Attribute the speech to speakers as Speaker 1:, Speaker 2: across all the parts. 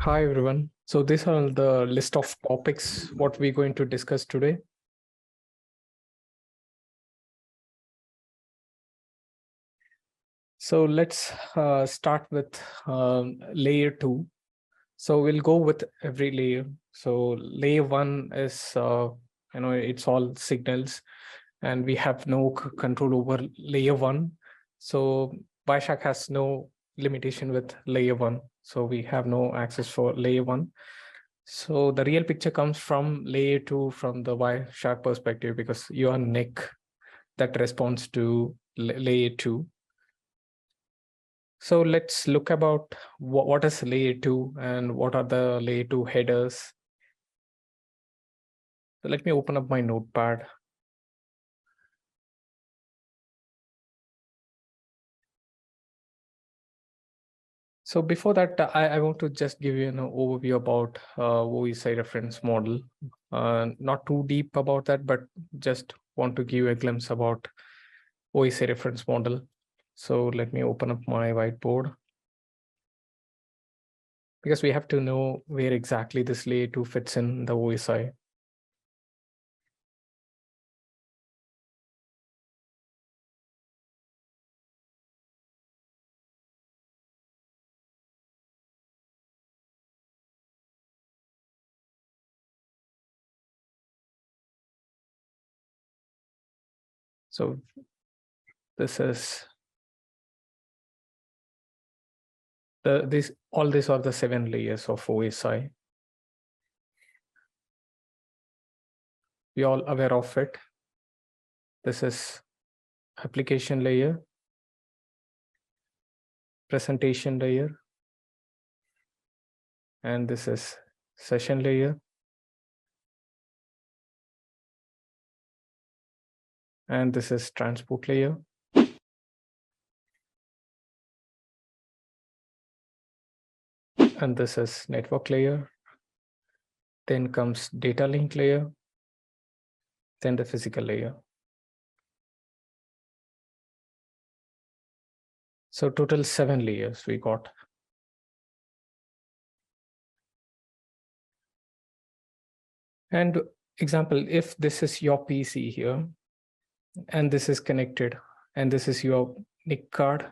Speaker 1: Hi everyone. So these are the list of topics what we're going to discuss today. So let's start with layer 2. So we'll go with every layer. So layer 1 is it's all signals, and we have no control over layer 1. So Wireshark has no limitation with layer 1. So we have no access for layer 1. So the real picture comes from layer 2 from the Wireshark perspective, because your NIC that responds to layer 2. So let's look about what is layer 2 and what are the layer 2 headers. So let me open up my notepad. So before that, I want to just give you an overview about OESI reference model. Not too deep about that, but just want to give you a glimpse about OESI reference model. So let me open up my whiteboard, because we have to know where exactly this layer 2 fits in the OSI. So this is all these are the 7 layers of OSI. We all aware of it. This is application layer, presentation layer, and this is session layer, and this is transport layer. And this is network layer. Then comes data link layer, then the physical layer. So total 7 layers we got. And example, if this is your PC here, and this is connected, and this is your NIC card,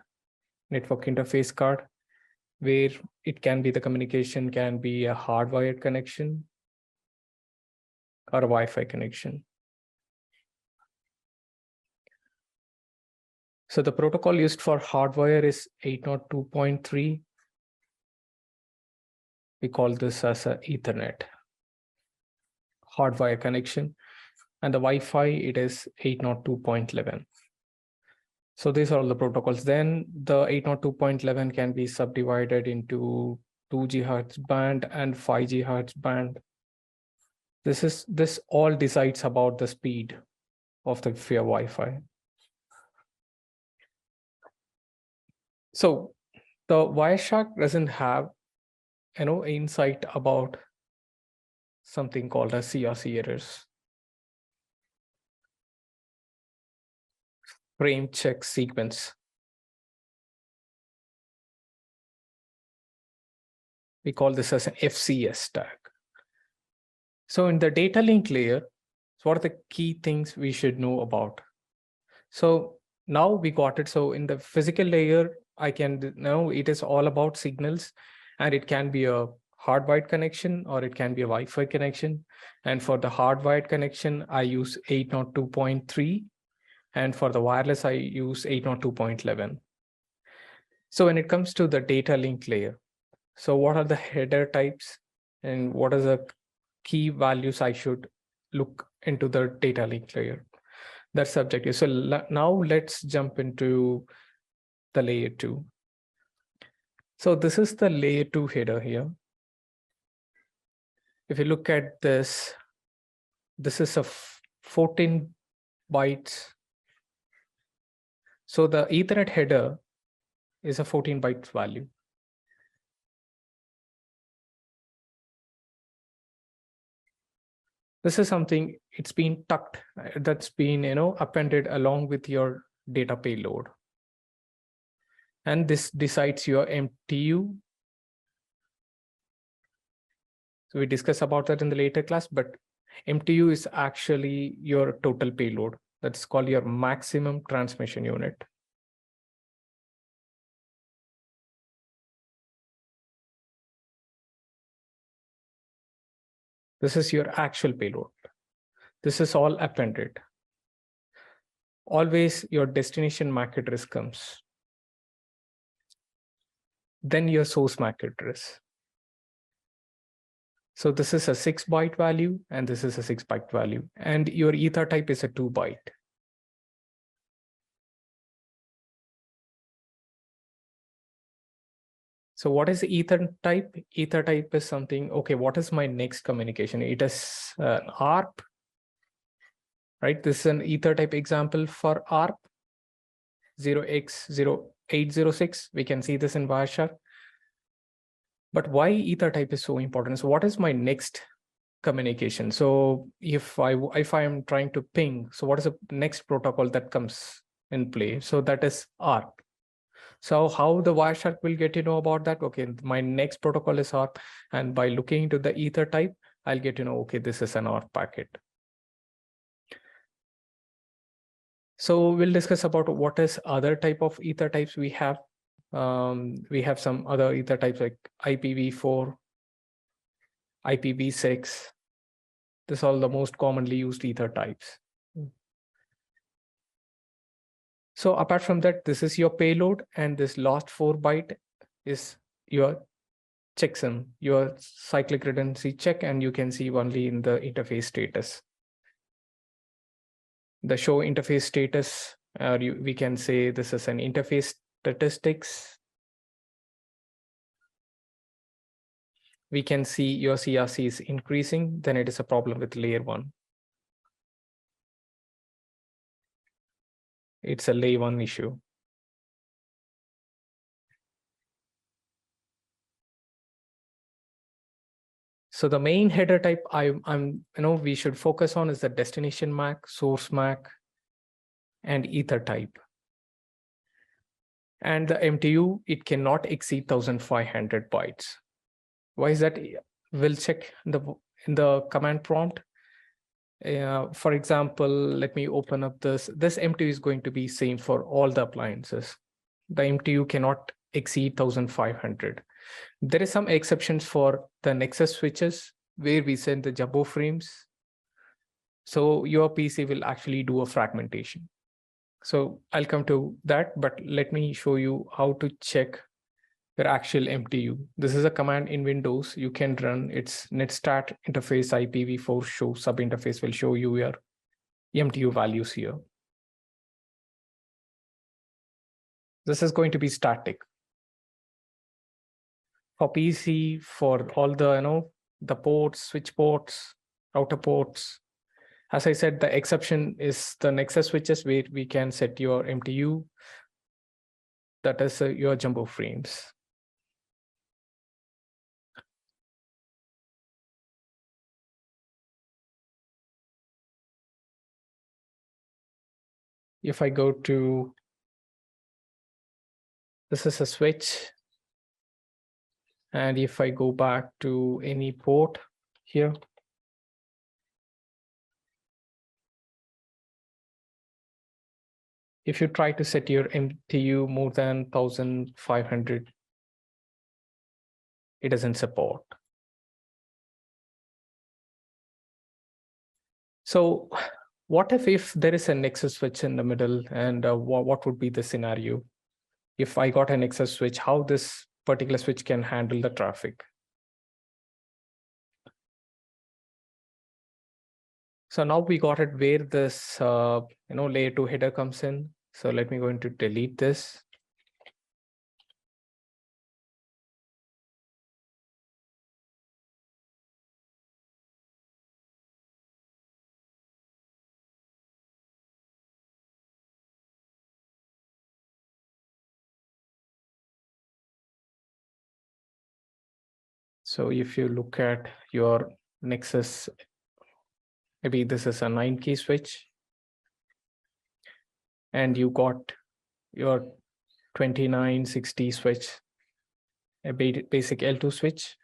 Speaker 1: network interface card, where it can be the communication can be a hardwired connection or a Wi-Fi connection. So the protocol used for hardwire is 802.3. We call this as a Ethernet hardwire connection, and the Wi-Fi, it is 802.11. So these are all the protocols. Then the 802.11 can be subdivided into 2 GHz band and 5 GHz band. This all decides about the speed of the your Wi-Fi. So the Wireshark doesn't have insight about something called as CRC errors. Frame check sequence. We call this as an FCS tag. So in the data link layer, what are the key things we should know about? So now we got it. So in the physical layer, I can know it is all about signals, and it can be a hardwired connection or it can be a Wi-Fi connection. And for the hardwired connection, I use 802.3. And for the wireless, I use 802.11. So when it comes to the data link layer, so what are the header types and what are the key values I should look into the data link layer? That's subjective. So now let's jump into the layer 2. So this is the layer 2 header here. If you look at this is a 14 bytes. So the Ethernet header is a 14 bytes value. This is something, it's been tucked, that's been appended along with your data payload. And this decides your MTU So we discuss about that in the later class, but MTU is actually your total payload. That's called your maximum transmission unit. This is your actual payload. This is all appended. Always your destination MAC address comes. Then your source MAC address. So this is a 6-byte value, and this is a 6-byte value. And your ether type is a 2-byte. So what is ether type? Ether type is something, okay, what is my next communication? It is an ARP, right? This is an ether type example for ARP 0x0806. We can see this in Wireshark. But why ether type is so important? So what is my next communication? So if I am trying to ping, so what is the next protocol that comes in play? So that is ARP. So how the Wireshark will get to know about that? Okay, my next protocol is ARP, and by looking into the ether type, I'll get to know, okay, this is an ARP packet. So we'll discuss about what is other type of ether types we have. We have some other ether types like IPv4, IPv6. These are all the most commonly used ether types. So apart from that, this is your payload, and this last 4-byte is your checksum, your cyclic redundancy check, and you can see only in the interface status. The show interface status, we can say this is an interface statistics. We can see your CRC is increasing, then it is a problem with layer 1. It's a layer 1 issue. So the main header type we should focus on is the destination MAC, source MAC, and ether type. And the MTU, it cannot exceed 1500 bytes. Why is that? We'll check in the command prompt. For example, let me open up this. This MTU is going to be same for all the appliances. The MTU cannot exceed 1500. There is some exceptions for the Nexus switches where we send the jumbo frames. So your PC will actually do a fragmentation. So I'll come to that, but let me show you how to check your actual MTU. This is a command in Windows. You can run its netstat interface IPv4 show subinterface will show you your MTU values here. This is going to be static. For PC, for all the, the ports, switch ports, router ports. As I said, the exception is the Nexus switches where we can set your MTU. That is your jumbo frames. If I go to, this is a switch. And if I go back to any port here, if you try to set your MTU more than 1500, it doesn't support. So what if there is a Nexus switch in the middle, and what would be the scenario? If I got a Nexus switch, how this particular switch can handle the traffic? So now we got it where this layer 2 header comes in. So let me go into delete this. So if you look at your Nexus, maybe this is a 9-key switch, and you got your 2960 switch, a basic L2 switch.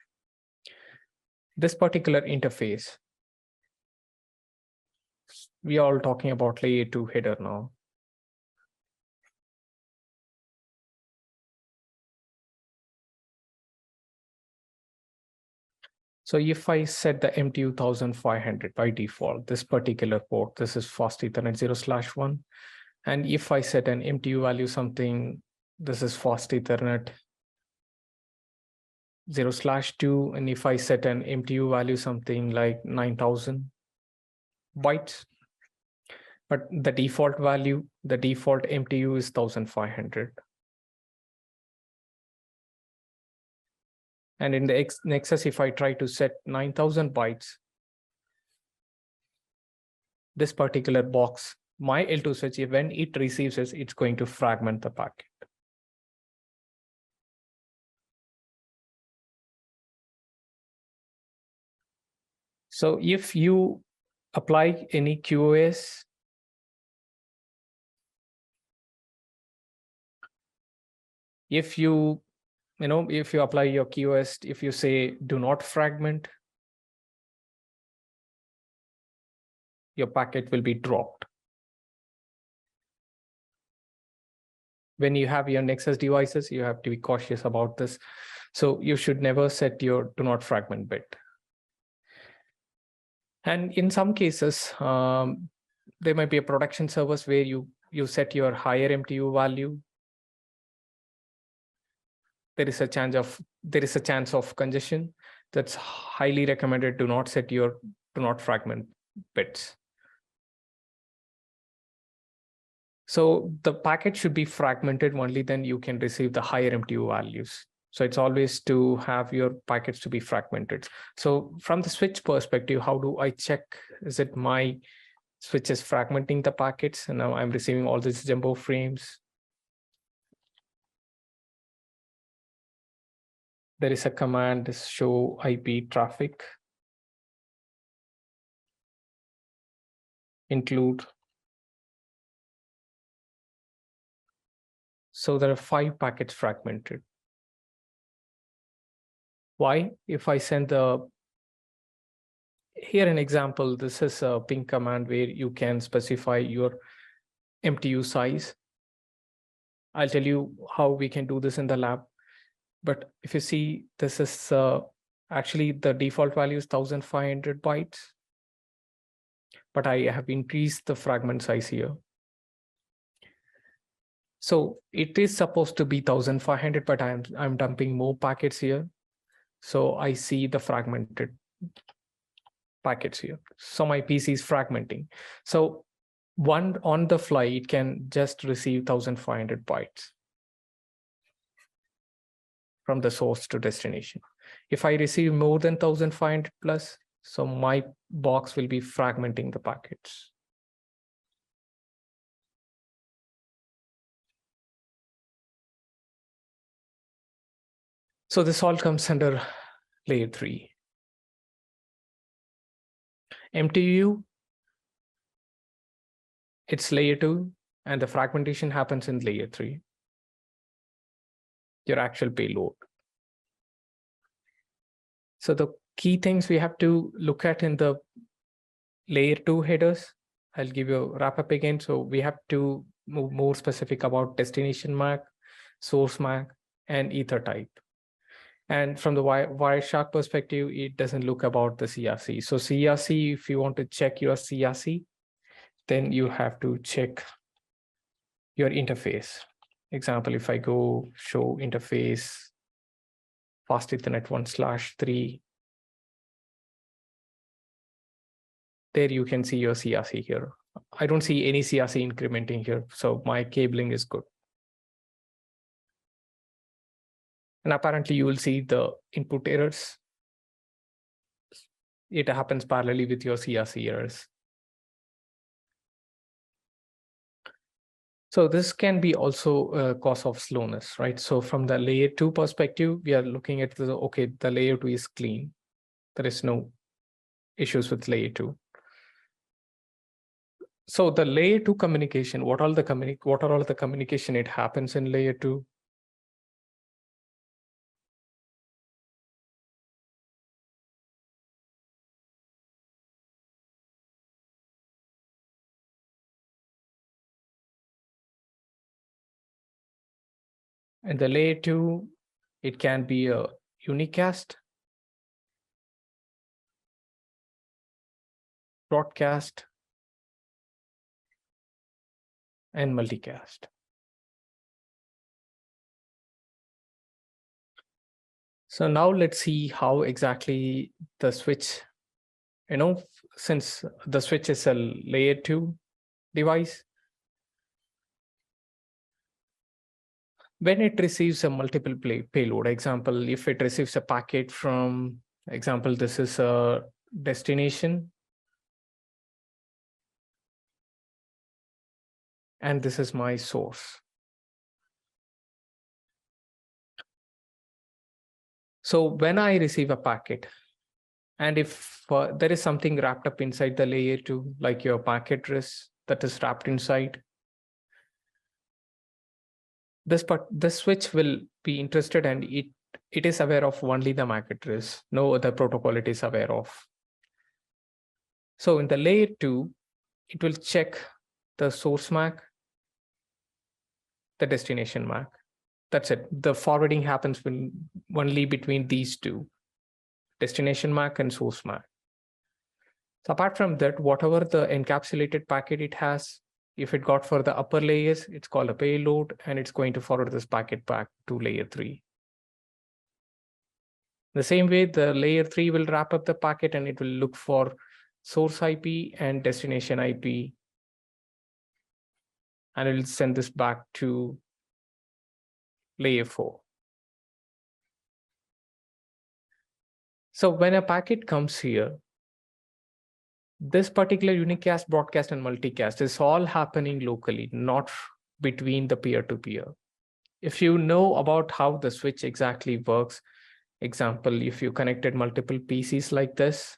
Speaker 1: this particular interface, we are all talking about layer 2 header now. So if I set the MTU 1500 by default, this particular port, this is fast Ethernet 0/1. And if I set an MTU value something, this is fast Ethernet 0/2. And if I set an MTU value something like 9000 bytes, but the default value, the default MTU is 1500. And in the Nexus, if I try to set 9000 bytes, this particular box, my L2 switch, when it receives it, it's going to fragment the packet. So if you apply any QoS, if you apply your QoS, if you say do not fragment, your packet will be dropped. When you have your Nexus devices, you have to be cautious about this. So you should never set your do not fragment bit. And in some cases, there might be a production service where you set your higher MTU value. There is a chance of congestion. That's highly recommended. Do not set your do not fragment bits. So the packet should be fragmented, only then you can receive the higher MTU values. So it's always to have your packets to be fragmented. So from the switch perspective, how do I check? Is it my switch is fragmenting the packets and now I'm receiving all these jumbo frames? There is a command, show IP traffic, include. So there are 5 packets fragmented. Why? If I send here an example, this is a ping command where you can specify your MTU size. I'll tell you how we can do this in the lab. But if you see, this is actually the default value is 1500 bytes. But I have increased the fragment size here. So it is supposed to be 1500, but I'm dumping more packets here. So I see the fragmented packets here. So my PC is fragmenting. So one on the fly, it can just receive 1500 bytes from the source to destination. If I receive more than 1500 plus, so my box will be fragmenting the packets. So this all comes under layer 3. MTU, it's layer 2, and the fragmentation happens in layer 3. Your actual payload. So the key things we have to look at in the layer 2 headers, I'll give you a wrap up again. So we have to move more specific about destination MAC, source MAC, and ether type. And from the Wireshark perspective, it doesn't look about the CRC. So CRC, if you want to check your CRC, then you have to check your interface. Example, if I go show interface, fast Ethernet 1/3, there you can see your CRC here. I don't see any CRC incrementing here, so my cabling is good. And apparently you will see the input errors. It happens parallelly with your CRC errors. So this can be also a cause of slowness, right? So from the layer 2 perspective, we are looking at the layer 2 is clean. There is no issues with layer 2. So the layer 2 communication, what are all the communication it happens in layer 2? In the layer 2, it can be a unicast, broadcast, and multicast. So now let's see how exactly the switch, since the switch is a layer 2 device, when it receives a multiple payload, example, if it receives a packet from, example, this is a destination, and this is my source. So when I receive a packet, and if there is something wrapped up inside the layer 2, like your packet address that is wrapped inside, this switch will be interested, and it is aware of only the MAC address, no other protocol it is aware of. So in the layer 2, it will check the source MAC, the destination MAC. That's it. The forwarding happens only between these two, destination MAC and source MAC. So apart from that, whatever the encapsulated packet it has, if it got for the upper layers, it's called a payload, and it's going to forward this packet back to layer 3. The same way, the layer 3 will wrap up the packet, and it will look for source IP and destination IP, and it will send this back to layer 4. So when a packet comes here, this particular unicast, broadcast, and multicast is all happening locally, not between the peer-to-peer. If you know about how the switch exactly works, example, if you connected multiple PCs like this,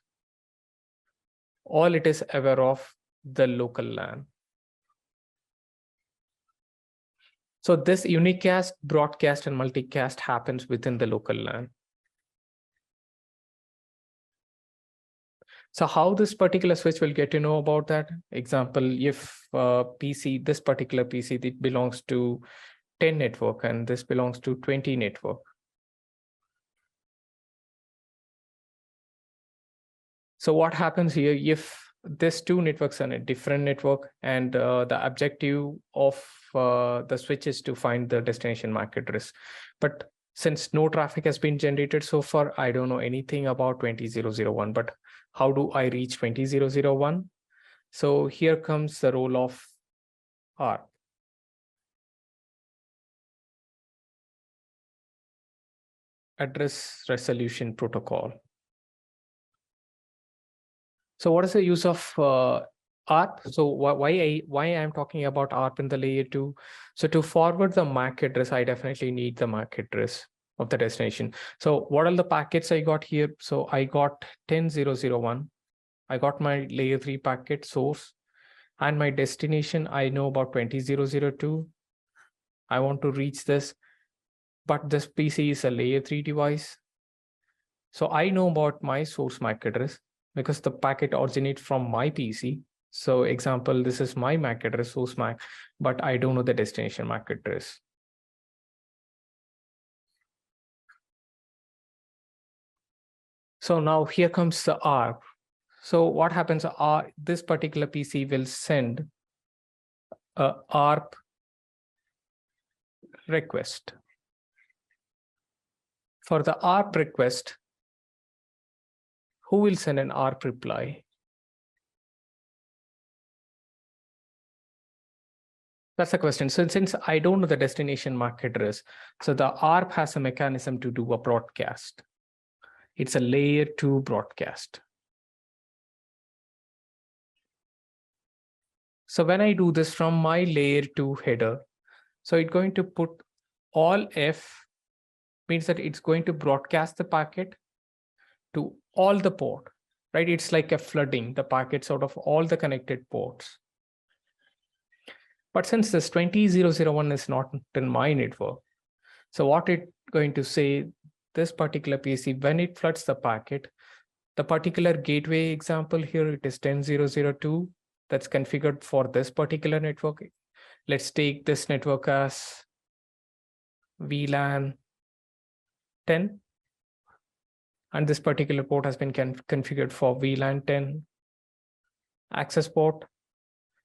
Speaker 1: all it is aware of the local LAN. So this unicast, broadcast, and multicast happens within the local LAN. So how this particular switch will get to know about that? Example, if this particular PC, it belongs to 10 network, and this belongs to 20 network. So what happens here, if these two networks are in a different network, and the objective of the switch is to find the destination MAC address. But since no traffic has been generated so far, I don't know anything about 20001, but how do I reach 20001? So here comes the role of ARP. Address Resolution Protocol. So what is the use of ARP? So why I'm talking about ARP in the layer 2? So to forward the MAC address, I definitely need the MAC address of the destination. So what are the packets I got here? So I got 10001. I got my layer 3 packet source, and my destination, I know about 20002. I want to reach this, but this PC is a layer 3 device. So I know about my source MAC address because the packet originates from my PC. So example, this is my MAC address, source MAC, but I don't know the destination MAC address. So now here comes the ARP. So what happens, this particular PC will send a ARP request. For the ARP request, who will send an ARP reply? That's the question. So since I don't know the destination MAC address, so the ARP has a mechanism to do a broadcast. It's a layer 2 broadcast. So when I do this from my layer 2 header, so it's going to put all F, means that it's going to broadcast the packet to all the port, right? It's like a flooding the packets out of all the connected ports. But since this 20001 is not in my network, so what it's going to say, this particular PC, when it floods the packet, the particular gateway example here, it is 10002 that's configured for this particular network. Let's take this network as VLAN 10. And this particular port has been configured for VLAN 10 access port.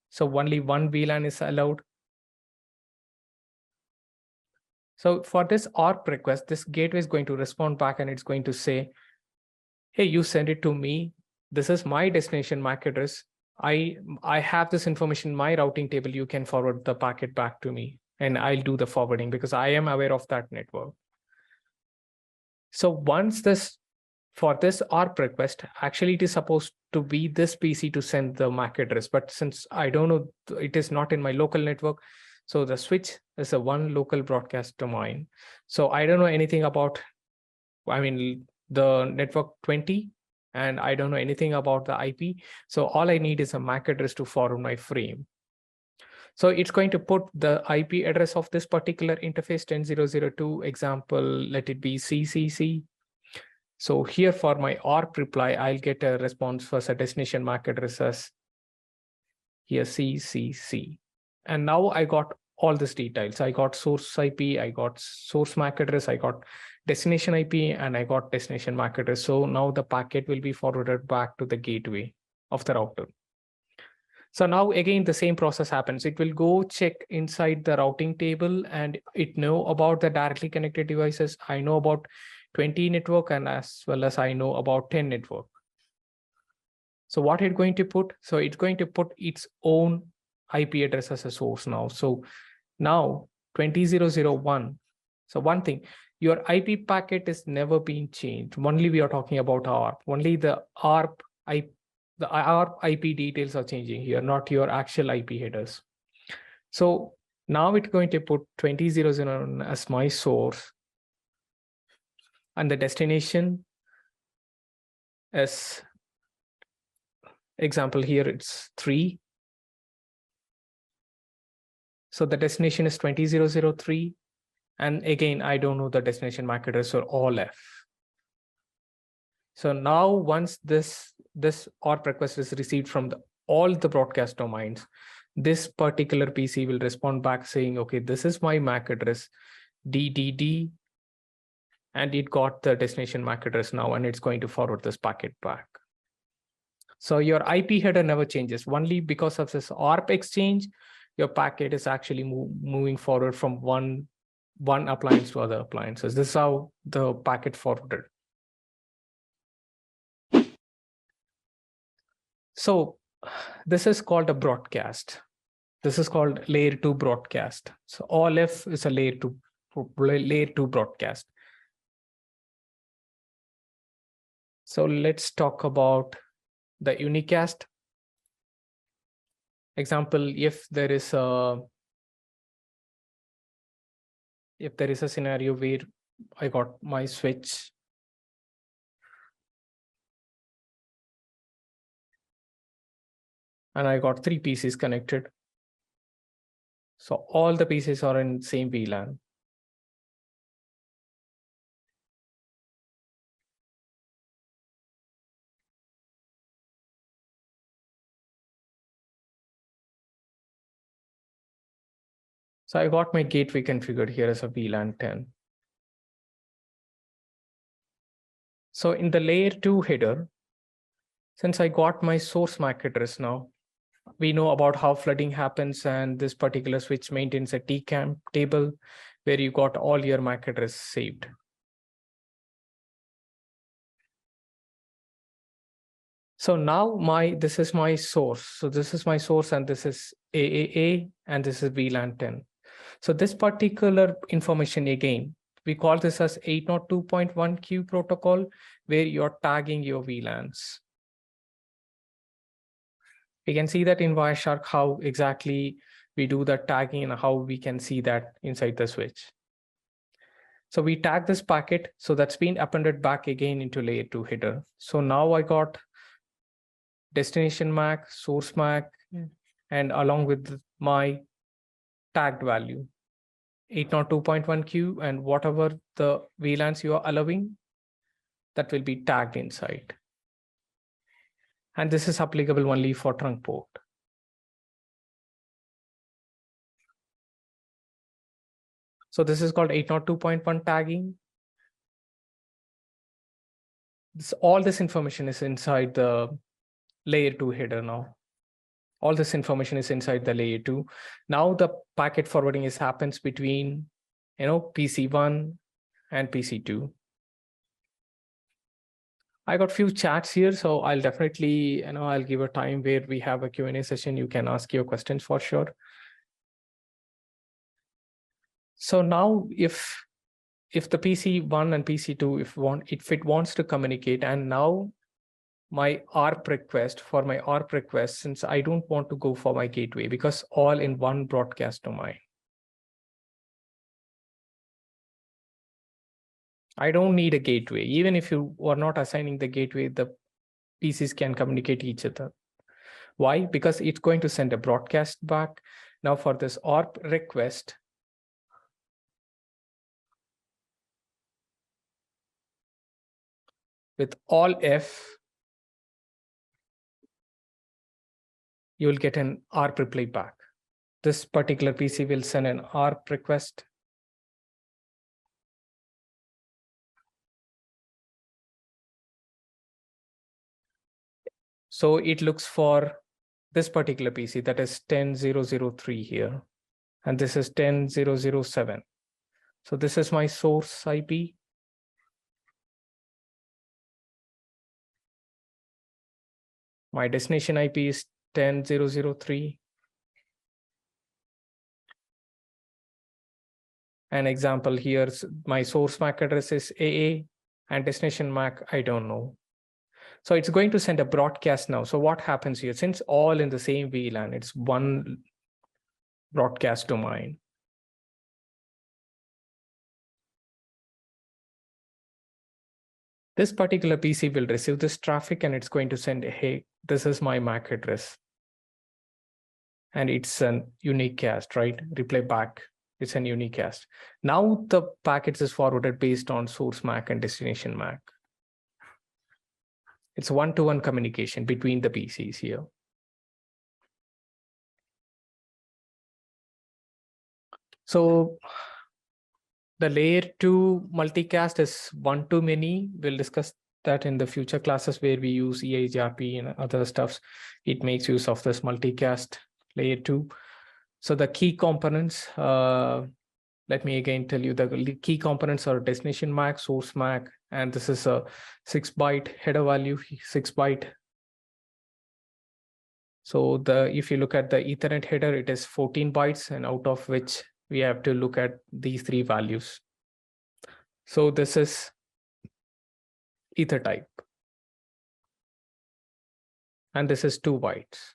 Speaker 1: So only one VLAN is allowed. So for this ARP request, this gateway is going to respond back and it's going to say, hey, you send it to me. This is my destination MAC address. I have this information in my routing table. You can forward the packet back to me and I'll do the forwarding because I am aware of that network. So once for this ARP request, actually it is supposed to be this PC to send the MAC address. But since I don't know, it is not in my local network. So the switch is a one local broadcast domain. So I don't know anything about, the network 20, and I don't know anything about the IP. So all I need is a MAC address to forward my frame. So it's going to put the IP address of this particular interface 10.0.0.2 example, let it be CCC. So here for my ARP reply, I'll get a response for a destination MAC address as here CCC. And now I got all these details. I got source IP, I got source MAC address, I got destination IP, and I got destination MAC address. So now the packet will be forwarded back to the gateway of the router. So now again, the same process happens. It will go check inside the routing table and it know about the directly connected devices. I know about 20 network and as well as I know about 10 network. So what it's going to put? So it's going to put its own IP address as a source now. So now 20.0.0.1. So one thing, your IP packet is never been changed. Only we are talking about ARP. Only the ARP IP details are changing here, not your actual IP headers. So now it's going to put 20.0.0 as my source. And the destination is, example here, it's 3. So the destination is 20.0.0.3. And again, I don't know the destination MAC address or all F. So now once this ARP request is received from all the broadcast domains, this particular PC will respond back saying, okay, this is my MAC address, DDD, and it got the destination MAC address now, and it's going to forward this packet back. So your IP header never changes. Only because of this ARP exchange, your packet is actually moving forward from one appliance to other appliances. This is how the packet forwarded. So this is called a broadcast. This is called layer 2 broadcast. So all F is a layer 2 broadcast. So let's talk about the unicast. Example, if there is a scenario where I got my switch and I got 3 PCs connected. So all the PCs are in same VLAN. So I got my gateway configured here as a VLAN 10. So in the layer 2 header, since I got my source MAC address now, we know about how flooding happens, and this particular switch maintains a TCAM table where you got all your MAC address saved. So now this is my source. So this is my source and this is AAA and this is VLAN 10. So this particular information, again, we call this as 802.1q protocol, where you're tagging your VLANs. We can see that in Wireshark how exactly we do the tagging and how we can see that inside the switch. So we tag this packet, so that's been appended back again into layer 2 header. So now I got destination MAC, source MAC, and along with my tagged value, 802.1q, and whatever the VLANs you are allowing, that will be tagged inside. And this is applicable only for trunk port. So this is called 802.1 tagging. All this information is inside the layer 2 header now. All this information is inside the layer 2. Now the packet forwarding happens between, PC1 and PC2. I got few chats here, so I'll definitely, I'll give a time where we have a Q&A session. You can ask your questions for sure. So now if the PC1 and PC2, if it wants to communicate, and now my ARP request, since I don't want to go for my gateway because all in one broadcast domain. I don't need a gateway. Even if you are not assigning the gateway, the PCs can communicate each other. Why? Because it's going to send a broadcast back. Now for this ARP request, with all F, you will get an ARP reply back. This particular PC will send an ARP request. So it looks for this particular PC, that is 10.0.0.3 here. And this is 10.0.0.7. So this is my source IP. My destination IP is 10.0.0.3. An example here, my source MAC address is AA and destination MAC, I don't know. So it's going to send a broadcast now. So what happens here? Since all in the same VLAN, it's one broadcast domain. This particular PC will receive this traffic and it's going to send, hey, this is my MAC address. And it's an unicast, right? Reply back. It's an unicast. Now the packets is forwarded based on source MAC and destination MAC. It's one-to-one communication between the PCs here. So the layer 2 multicast is one-to-many. We'll discuss that in the future classes where we use EIGRP and other stuffs. It makes use of this multicast layer 2. So the key components, let me again tell you, the key components are destination MAC, source MAC, and this is a 6-byte header value, 6-byte. So if you look at the Ethernet header, it is 14 bytes, and out of which we have to look at these 3 values. So this is ether type. And this is 2 bytes.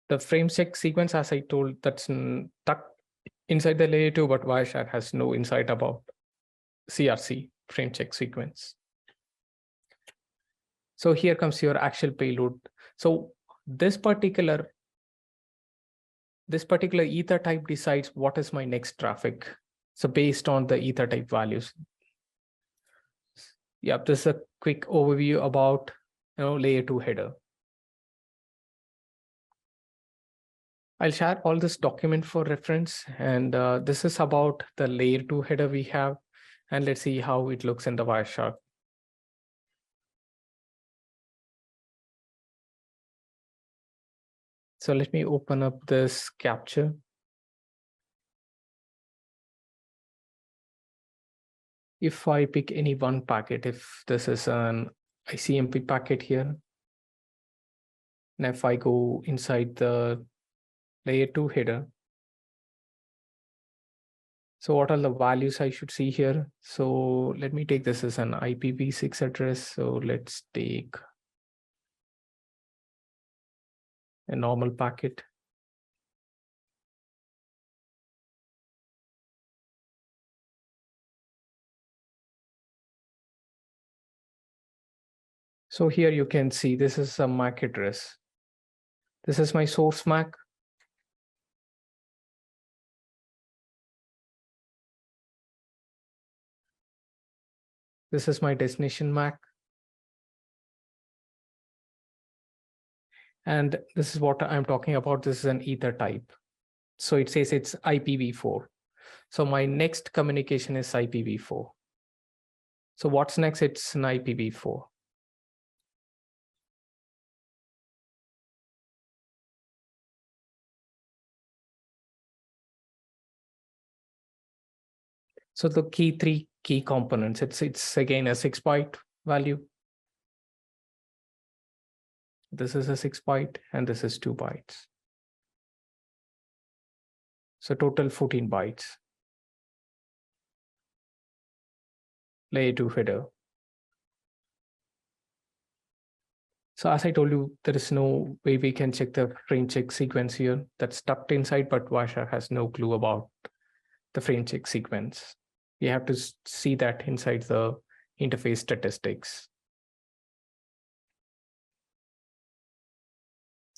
Speaker 1: The frame check sequence, as I told, that's tucked inside the layer 2, but Wireshark has no insight about CRC, frame check sequence. So here comes your actual payload. So this particular ether type decides what is my next traffic. So based on the ether type values. Yeah, this is a quick overview about layer 2 header. I'll share all this document for reference, and this is about the layer 2 header we have, and let's see how it looks in the Wireshark. So let me open up this capture. If I pick any one packet, if this is an ICMP packet here, and if I go inside the layer 2 header, so what are the values I should see here? So let me take this as an IPv6 address. So let's take a normal packet. So here you can see this is a MAC address. This is my source MAC. This is my destination MAC. And this is what I'm talking about. This is an ether type. So it says it's IPv4. So my next communication is IPv4. So what's next? It's an IPv4. So the three key components, it's again a 6-byte value. This is a 6-byte and this is 2 bytes. So total 14 bytes. Layer 2 header. So as I told you, there is no way we can check the frame check sequence here. That's tucked inside, but Wireshark has no clue about the frame check sequence. You have to see that inside the interface statistics.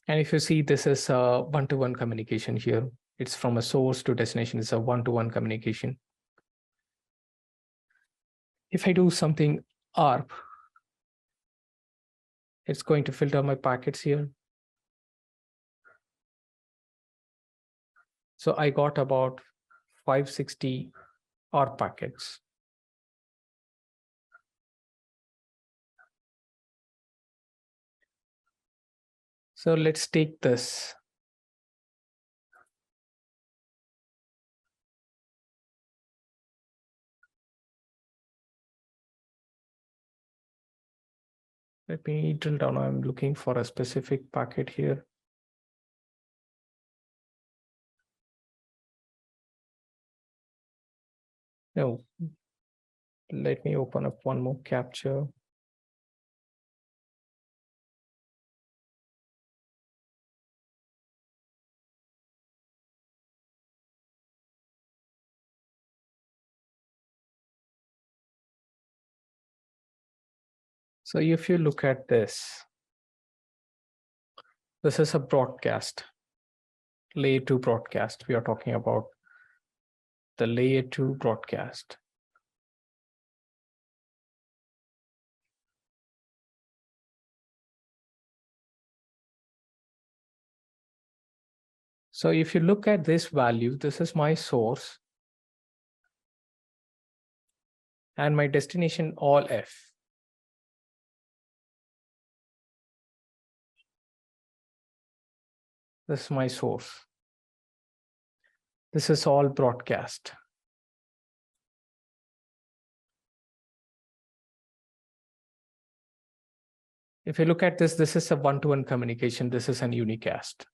Speaker 1: And if you see, this is a one-to-one communication here. It's from a source to destination. It's a one-to-one communication. If I do something ARP, it's going to filter my packets here. So I got about 560 ARP packets. So let's take this. Let me drill down. I'm looking for a specific packet here. No, let me open up one more capture. So if you look at this is a broadcast, layer 2 broadcast. We are talking about the layer 2 broadcast. So if you look at this value, this is my source and my destination all F. This is my source. This is all broadcast. If you look at this is a one-to-one communication. This is an unicast.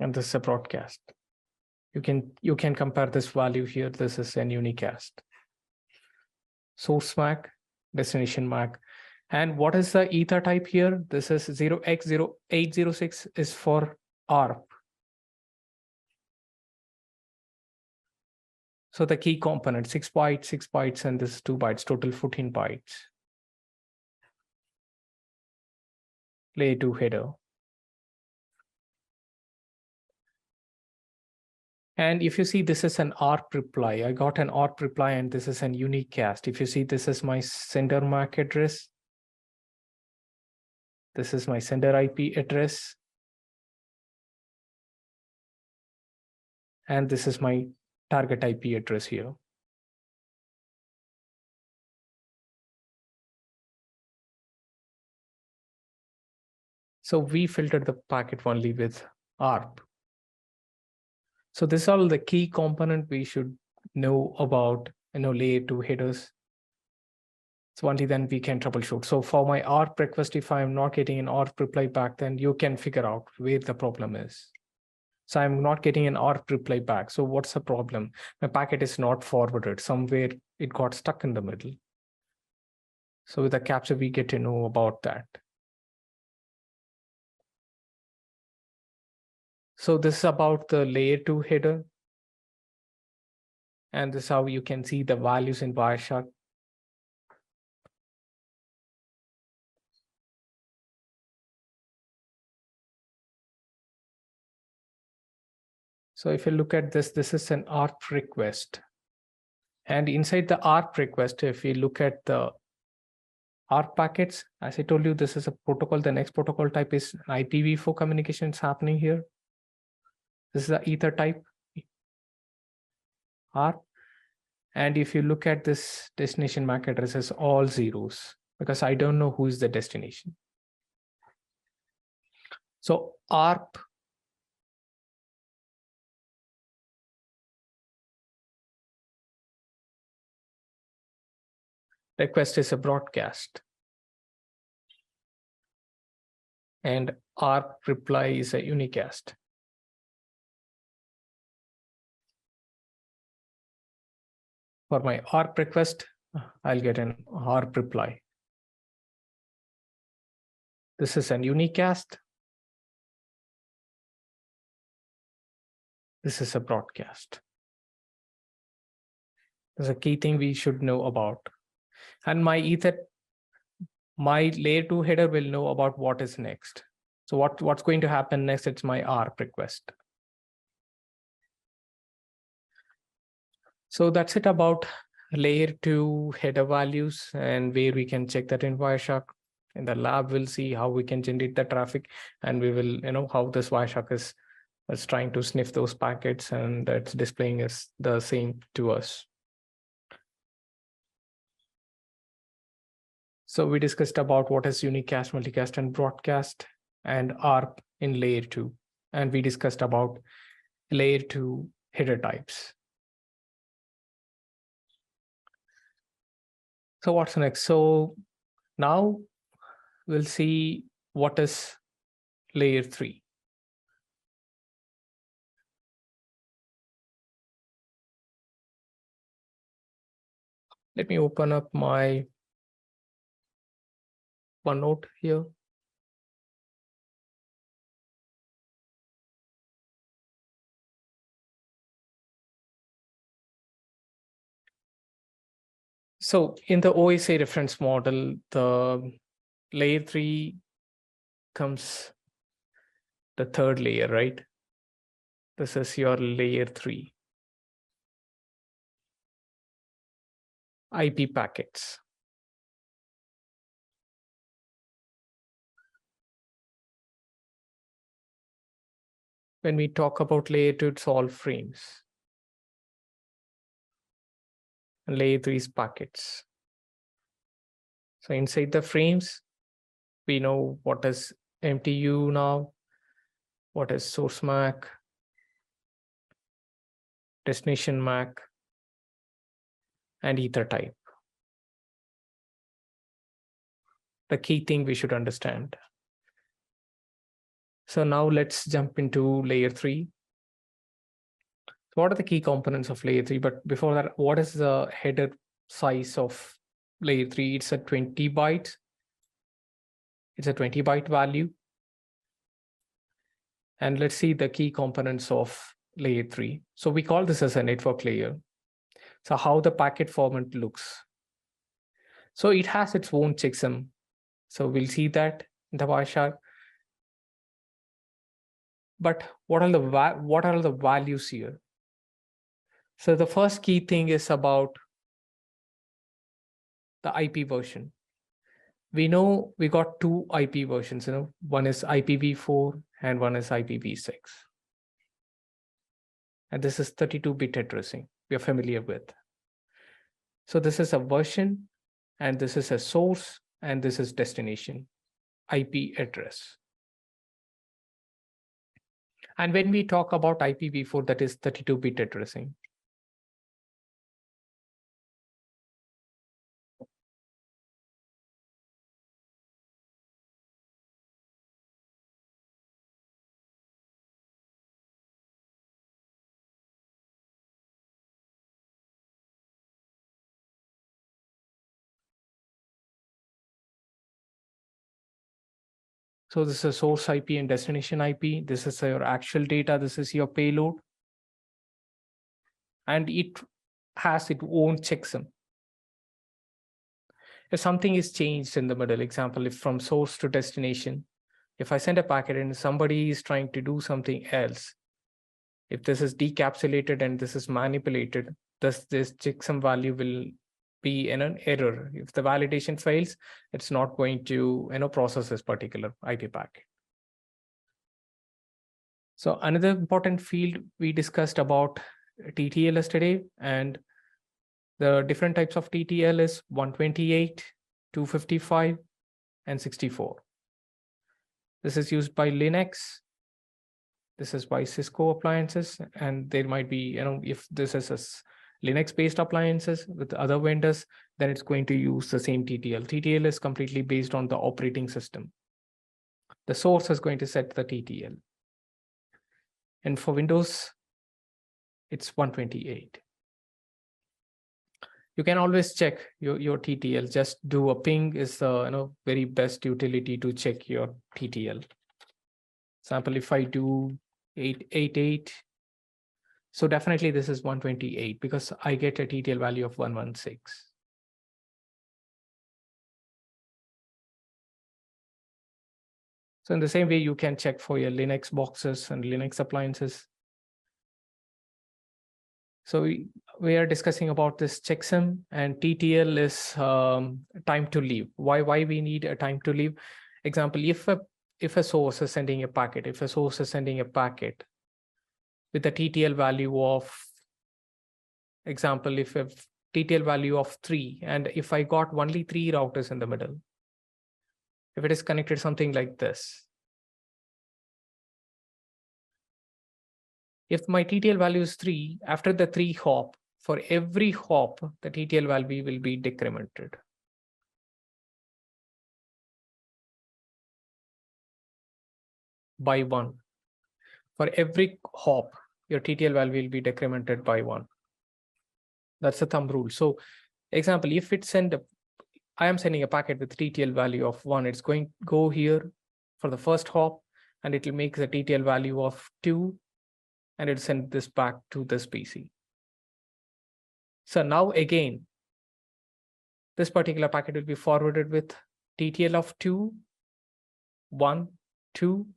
Speaker 1: And this is a broadcast. You can compare this value here. This is an unicast. Source MAC, destination MAC. And what is the ether type here? This is 0x0806 is for ARP. So the key component, 6 bytes, and this 2 bytes, total 14 bytes. Layer 2 header. And if you see, this is an ARP reply. I got an ARP reply, and this is an unicast. If you see, this is my sender MAC address. This is my sender IP address. And this is my target IP address here. So we filtered the packet only with ARP. So this is all the key component we should know about, layer 2 headers. So only then we can troubleshoot. So for my ARP request, if I'm not getting an ARP reply back, then you can figure out where the problem is. So I'm not getting an ARP reply back. So what's the problem? My packet is not forwarded. Somewhere it got stuck in the middle. So with the capture, we get to know about that. So this is about the layer 2 header. And this is how you can see the values in Wireshark. So if you look at this, this is an ARP request. And inside the ARP request, if we look at the ARP packets, as I told you, this is a protocol. The next protocol type is IPv4 communication is happening here. This is the ether type, ARP. And if you look at this destination MAC addresses, all zeros, because I don't know who is the destination. So ARP request is a broadcast. And ARP reply is a unicast. For my ARP request, I'll get an ARP reply. This is an unicast. This is a broadcast. There's a key thing we should know about. And my layer 2 header will know about what is next. So what's going to happen next? It's my ARP request. So that's it about layer 2 header values and where we can check that in Wireshark. In the lab, we'll see how we can generate the traffic, and we will, how this Wireshark is trying to sniff those packets, and it's displaying us the same to us. So we discussed about what is unicast, multicast, and broadcast, and ARP in layer 2. And we discussed about layer 2 header types. So what's next? So now we'll see what is layer 3. Let me open up my OneNote here. So in the OSA reference model, the layer 3 comes the third layer, right? This is your layer 3. IP packets. When we talk about layer 2, it's all frames. And layer 3 is packets. So inside the frames, we know what is MTU now, what is source MAC, destination MAC, and ether type. The key thing we should understand. So now let's jump into layer 3. So what are the key components of layer 3? But before that, what is the header size of layer 3? It's a 20 bytes. It's a 20-byte value. And let's see the key components of layer 3. So we call this as a network layer. So how the packet format looks. So it has its own checksum. So we'll see that in the Wireshark. But what are the values here? So the first key thing is about the IP version. We know we got two IP versions, one is IPv4 and one is IPv6. And this is 32-bit addressing we are familiar with. So this is a version, and this is a source, and this is destination, IP address. And when we talk about IPv4, that is 32-bit addressing. So this is source IP and destination IP. This is your actual data. This is your payload. And it has its own checksum. If something is changed in the middle, example, if from source to destination, if I send a packet and somebody is trying to do something else, If this is decapsulated and this is manipulated, this checksum value will be in an error. If the validation fails, it's not going to process this particular IP packet. So another important field we discussed about TTL yesterday, and the different types of TTL is 128, 255, and 64. This is used by Linux. This is by Cisco appliances, and there might be, if this is a Linux-based appliances with other vendors, then it's going to use the same TTL. TTL is completely based on the operating system. The source is going to set the TTL. And for Windows, it's 128. You can always check your TTL. Just do a ping is the very best utility to check your TTL. Example, if I do 888, so definitely this is 128 because I get a TTL value of 116. So in the same way, you can check for your Linux boxes and Linux appliances. So we are discussing about this checksum, and TTL is time to leave. Why we need a time to leave? Example, if a source is sending a packet, with a TTL value of, example, if a TTL value of 3, and if I got only 3 routers in the middle, if it is connected something like this, if my TTL value is 3, after the 3 hop, for every hop, the TTL value will be decremented. By 1. For every hop, your TTL value will be decremented by 1. That's a thumb rule. So, example, if I am sending a packet with TTL value of 1, it's going to go here for the first hop, and it will make the TTL value of 2, and it'll send this back to this PC. So now again, this particular packet will be forwarded with TTL of 2, 1, 2,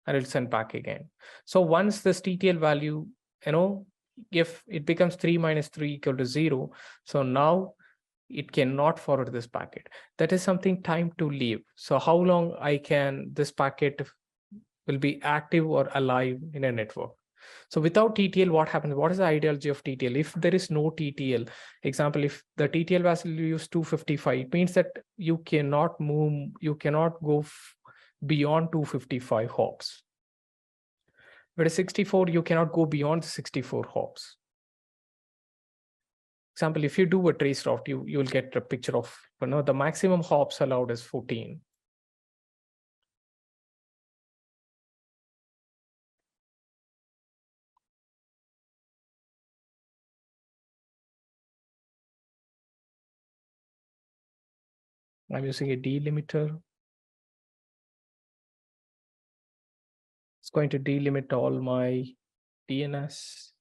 Speaker 1: and it'll send back again. So once this TTL value, if it becomes 3 minus 3 equal to 0, so now it cannot forward this packet. That is something time to leave. So how long this packet will be active or alive in a network. So without TTL, what happens? What is the ideology of TTL? If there is no TTL, example, if the TTL value is 255, it means that you cannot move, you cannot go beyond 255 hops. Whereas 64, you cannot go beyond 64 hops. Example, if you do a trace route, you will get a picture of, the maximum hops allowed is 14. I'm using a delimiter. It's going to delimit all my DNS.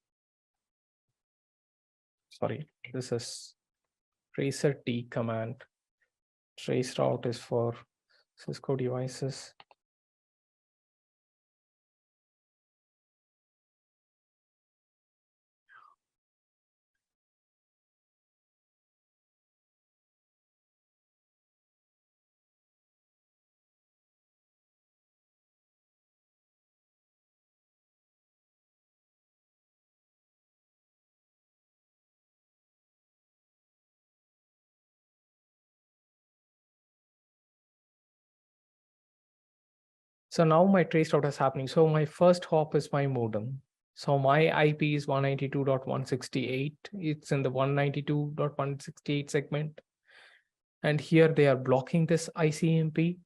Speaker 1: Sorry, this is tracer T command. Trace route is for Cisco devices. So now my trace route is happening. So my first hop is my modem. So my IP is 192.168. It's in the 192.168 segment. And here they are blocking this ICMP.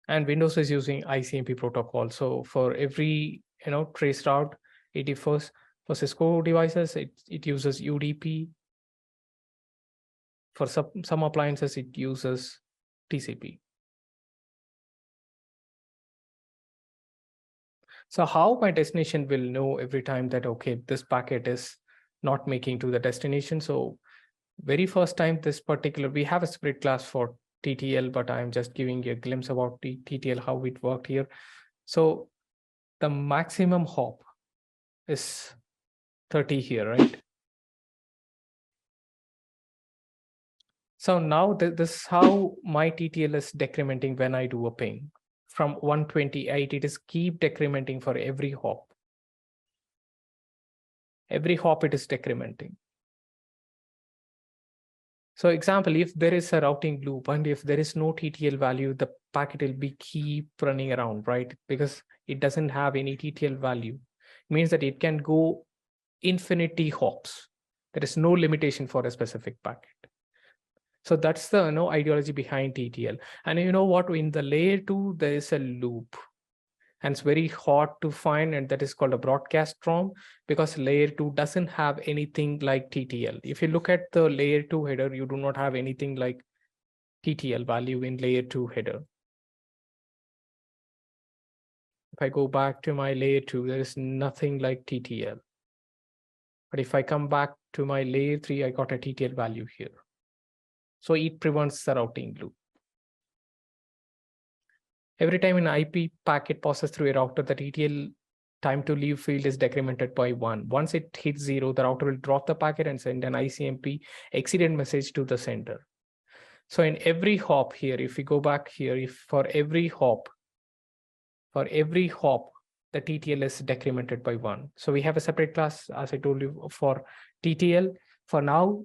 Speaker 1: And Windows is using ICMP protocol. So for every trace route, 81st, for Cisco devices, it uses UDP. For some appliances, it uses TCP. So how my destination will know every time that, okay, this packet is not making to the destination. So very first time this particular, we have a separate class for TTL, but I'm just giving you a glimpse about TTL, how it worked here. So the maximum hop is 30 here, right? So now this is how my TTL is decrementing when I do a ping. From 128, it is keep decrementing for every hop. Every hop it is decrementing. So example, if there is a routing loop and if there is no TTL value, the packet will be keep running around, right? Because it doesn't have any TTL value. It means that it can go infinity hops. There is no limitation for a specific packet. So that's the ideology behind TTL. And you know what? In the layer 2, there is a loop. And it's very hard to find, and that is called a broadcast ROM, because layer 2 doesn't have anything like TTL. If you look at the layer 2 header, you do not have anything like TTL value in layer 2 header. If I go back to my layer 2, there is nothing like TTL. But if I come back to my layer 3, I got a TTL value here. So it prevents the routing loop. Every time an IP packet passes through a router, the TTL time to leave field is decremented by 1. Once it hits 0, the router will drop the packet and send an ICMP exceeded message to the sender. So in every hop here, if we go back here, if for every hop, the TTL is decremented by 1. So we have a separate class, as I told you, for TTL. For now,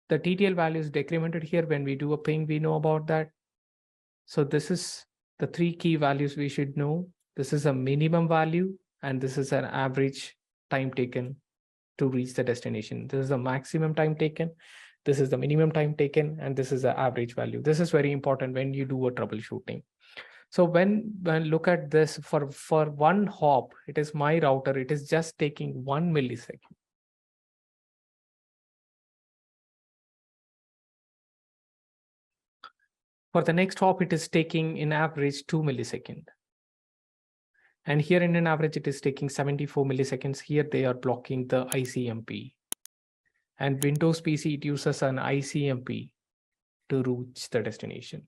Speaker 1: the TTL value is decremented here. When we do a ping, we know about that. So this is the 3 key values we should know. This is a minimum value, and this is an average time taken to reach the destination. This is the maximum time taken. This is the minimum time taken, and this is the average value. This is very important when you do a troubleshooting. So when look at this, for one hop, it is my router, it is just taking 1 millisecond. For the next hop, it is taking in average 2 milliseconds. And here in an average, it is taking 74 milliseconds. Here they are blocking the ICMP. And Windows PC, it uses an ICMP to reach the destination.